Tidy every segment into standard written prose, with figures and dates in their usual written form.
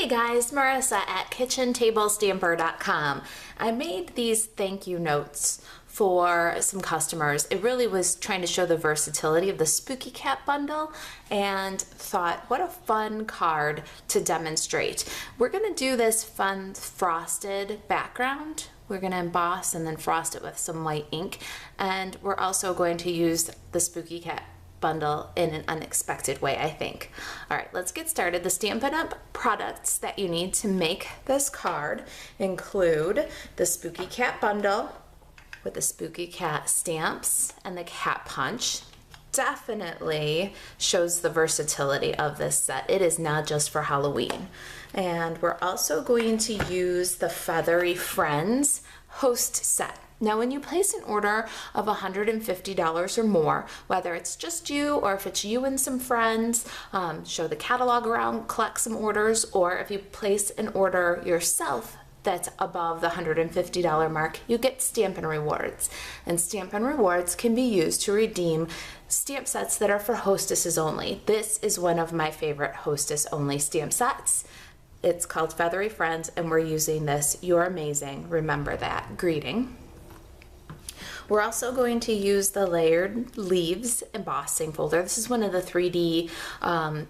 Hey guys, Marisa at kitchentablestamper.com. I made these thank you notes for some customers. It really was trying to show the versatility of the Spooky Cat bundle and thought what a fun card to demonstrate. We're going to do this fun frosted background. We're going to emboss and then frost it with some white ink, and we're also going to use the Spooky Cat bundle in an unexpected way, I think. All right, let's get started. The Stampin' Up! Products that you need to make this card include the Spooky Cat bundle with the Spooky Cat stamps and the cat punch. Definitely shows the versatility of this set. It is not just for Halloween. And we're also going to use the Feathery Friends host set. Now, when you place an order of $150 or more, whether it's just you or if it's you and some friends, show the catalog around, collect some orders, or if you place an order yourself that's above the $150 mark, you get Stampin' Rewards. And Stampin' Rewards can be used to redeem stamp sets that are for hostesses only. This is one of my favorite hostess only stamp sets. It's called Feathery Friends, and we're using this You're Amazing, Remember That greeting. We're also going to use the Layered Leaves embossing folder. This is one of the 3D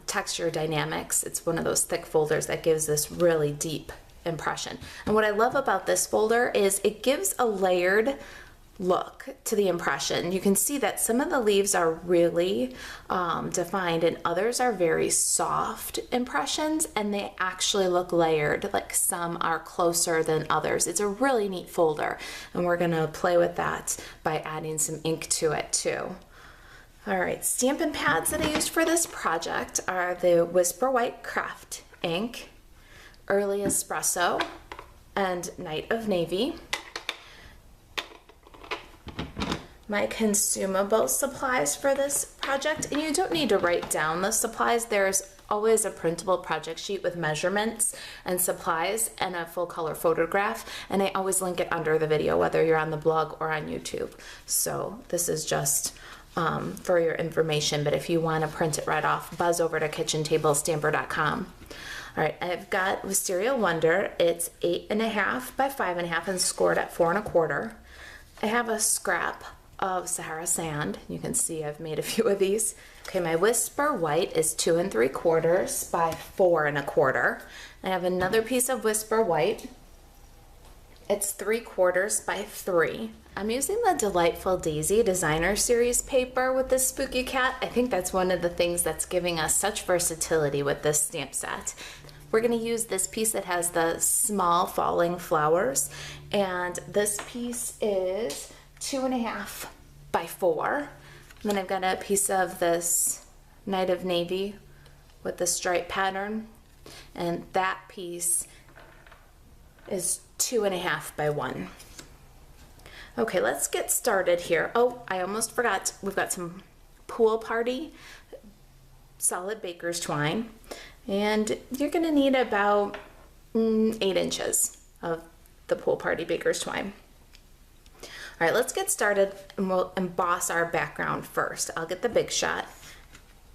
texture dynamics. It's one of those thick folders that gives this really deep impression. And what I love about this folder is it gives a layered look to the impression. You can see that some of the leaves are really defined and others are very soft impressions, and they actually look layered, like some are closer than others. It's a really neat folder, and we're gonna play with that by adding some ink to it too. All right, Stampin' pads that I used for this project are the Whisper White Craft ink, Early Espresso, and Night of Navy. My consumable supplies for this project, and you don't need to write down the supplies. There's always a printable project sheet with measurements and supplies and a full color photograph, and I always link it under the video, whether you're on the blog or on YouTube. So this is just for your information, but if you want to print it right off, buzz over to kitchentablestamper.com. All right, I've got Wisteria Wonder. It's 8.5 by 5.5 and scored at 4 1/4. I have a scrap of Sahara sand. You can see I've made a few of these. Okay, my Whisper White is 2 3/4 by 4 1/4. I have another piece of Whisper White. It's 3/4 by 3. I'm using the Delightful Daisy Designer Series paper with this Spooky Cat. I think that's one of the things that's giving us such versatility with this stamp set. We're going to use this piece that has the small falling flowers, and this piece is 2.5 by 4. And then I've got a piece of this Night of Navy with the stripe pattern, and that piece is 2.5 by 1. Okay, let's get started here. Oh, I almost forgot. We've got some Pool Party solid baker's twine, and you're going to need about 8 inches of the Pool Party baker's twine. All right, let's get started, and we'll emboss our background first. I'll get the Big Shot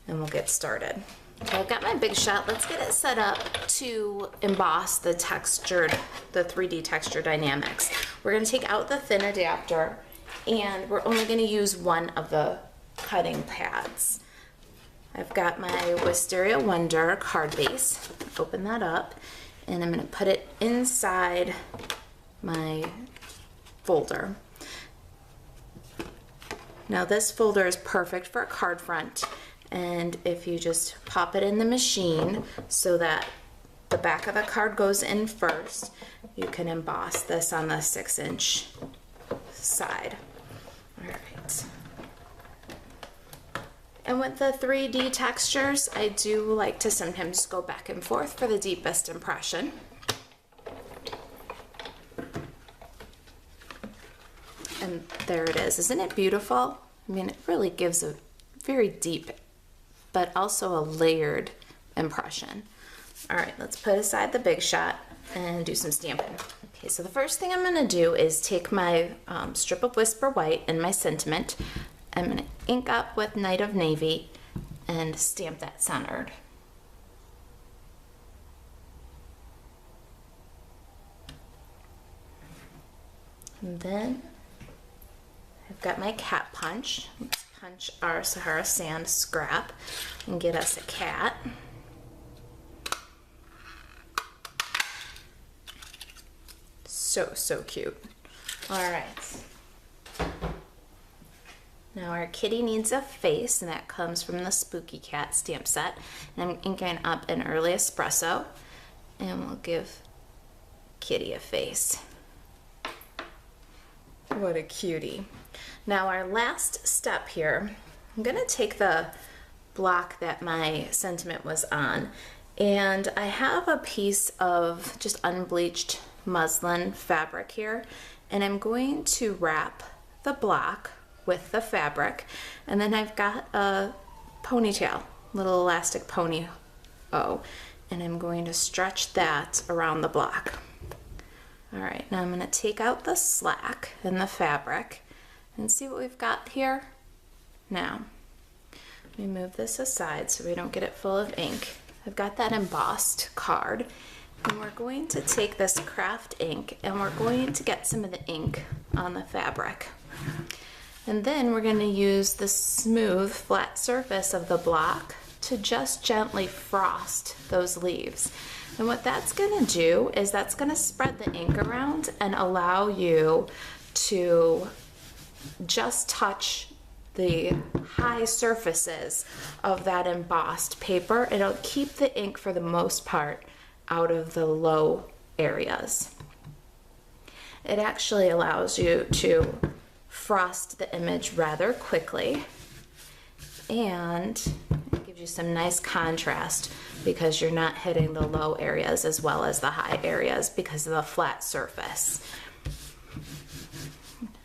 and we'll get started. Okay, I've got my Big Shot. Let's get it set up to emboss the 3D texture dynamics. We're gonna take out the thin adapter, and we're only gonna use one of the cutting pads. I've got my Wisteria Wonder card base. Open that up, and I'm gonna put it inside my folder. Now this folder is perfect for a card front, and if you just pop it in the machine so that the back of the card goes in first, you can emboss this on the 6-inch side. All right. And with the 3D textures, I do like to sometimes go back and forth for the deepest impression. And there it is. Isn't it beautiful? I mean, it really gives a very deep, but also a layered impression. All right, let's put aside the Big Shot and do some stamping. Okay, so the first thing I'm gonna do is take my strip of Whisper White and my sentiment. I'm gonna ink up with Night of Navy and stamp that centered. And then I've got my cat punch. Let's punch our Sahara sand scrap and get us a cat. So cute. All right. Now our kitty needs a face, and that comes from the Spooky Cat stamp set. And I'm inking up an early espresso, and we'll give Kitty a face. What a cutie. Now our last step here, I'm gonna take the block that my sentiment was on, and I have a piece of just unbleached muslin fabric here, and I'm going to wrap the block with the fabric, and then I've got a ponytail, little elastic pony O, and I'm going to stretch that around the block. All right, now I'm going to take out the slack in the fabric and see what we've got here. Now, let me move this aside so we don't get it full of ink. I've got that embossed card, and we're going to take this craft ink and we're going to get some of the ink on the fabric. And then we're going to use the smooth, flat surface of the block to just gently frost those leaves. And what that's going to do is that's going to spread the ink around and allow you to just touch the high surfaces of that embossed paper. It'll keep the ink for the most part out of the low areas. It actually allows you to frost the image rather quickly, and it gives you some nice contrast because you're not hitting the low areas as well as the high areas because of the flat surface.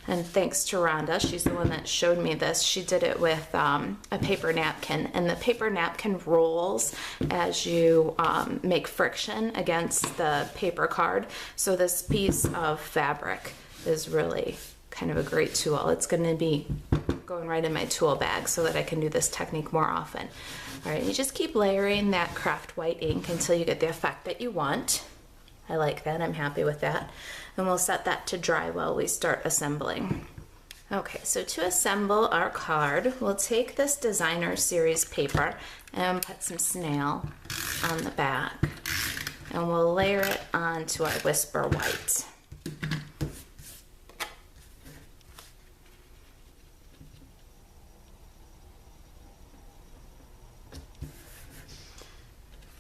And thanks to Rhonda, she's the one that showed me this. She did it with a paper napkin, and the paper napkin rolls as you make friction against the paper card. So this piece of fabric is really kind of a great tool. It's going to be going right in my tool bag so that I can do this technique more often. All right, you just keep layering that craft white ink until you get the effect that you want. I like that, I'm happy with that. And we'll set that to dry while we start assembling. Okay, so to assemble our card, we'll take this designer series paper and put some snail on the back, and we'll layer it onto our Whisper White.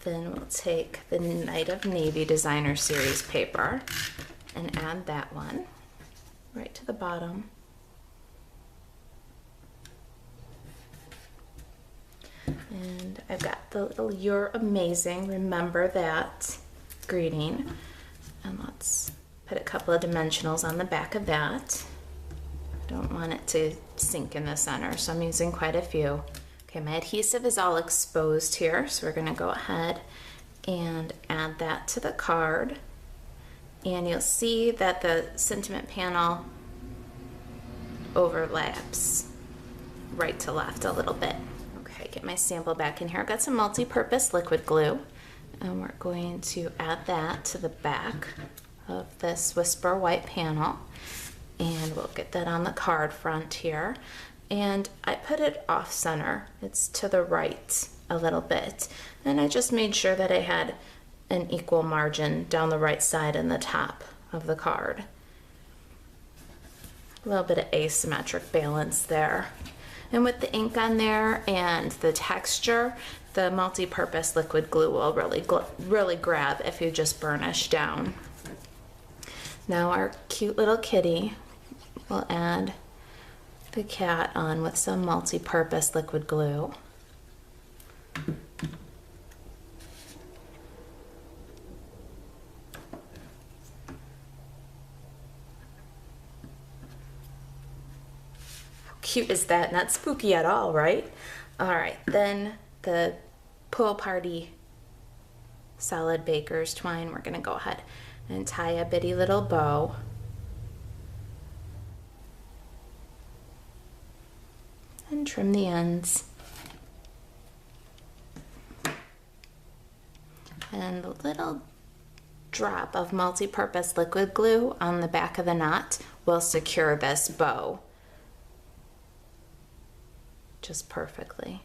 Then we'll take the Night of Navy Designer Series paper and add that one right to the bottom. And I've got the little "You're Amazing, Remember That" greeting. And let's put a couple of dimensionals on the back of that. I don't want it to sink in the center, so I'm using quite a few. Okay, my adhesive is all exposed here, so we're gonna go ahead and add that to the card. And you'll see that the sentiment panel overlaps right to left a little bit. Okay, get my sample back in here. I've got some multi-purpose liquid glue, and we're going to add that to the back of this Whisper White panel. And we'll get that on the card front here. And I put it off center. It's to the right a little bit. And I just made sure that I had an equal margin down the right side and the top of the card. A little bit of asymmetric balance there. And with the ink on there and the texture, the multi-purpose liquid glue will really grab if you just burnish down. Now our cute little kitty, we'll add the cat on with some multi-purpose liquid glue. How cute is that? Not spooky at all, right? All right, then the pool party solid baker's twine, we're gonna go ahead and tie a bitty little bow. And trim the ends. And the little drop of multi-purpose liquid glue on the back of the knot will secure this bow just perfectly.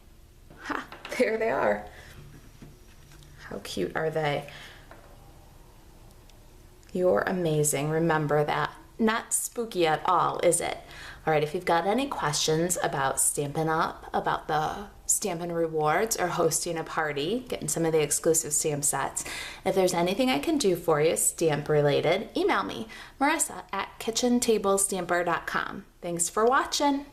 Ha, there they are. How cute are they? You're amazing. Remember that. Not spooky at all, is it? All right, if you've got any questions about Stampin' Up, about the Stampin' Rewards, or hosting a party, getting some of the exclusive stamp sets, if there's anything I can do for you stamp related, email me, Marisa at kitchentablestamper.com. Thanks for watching.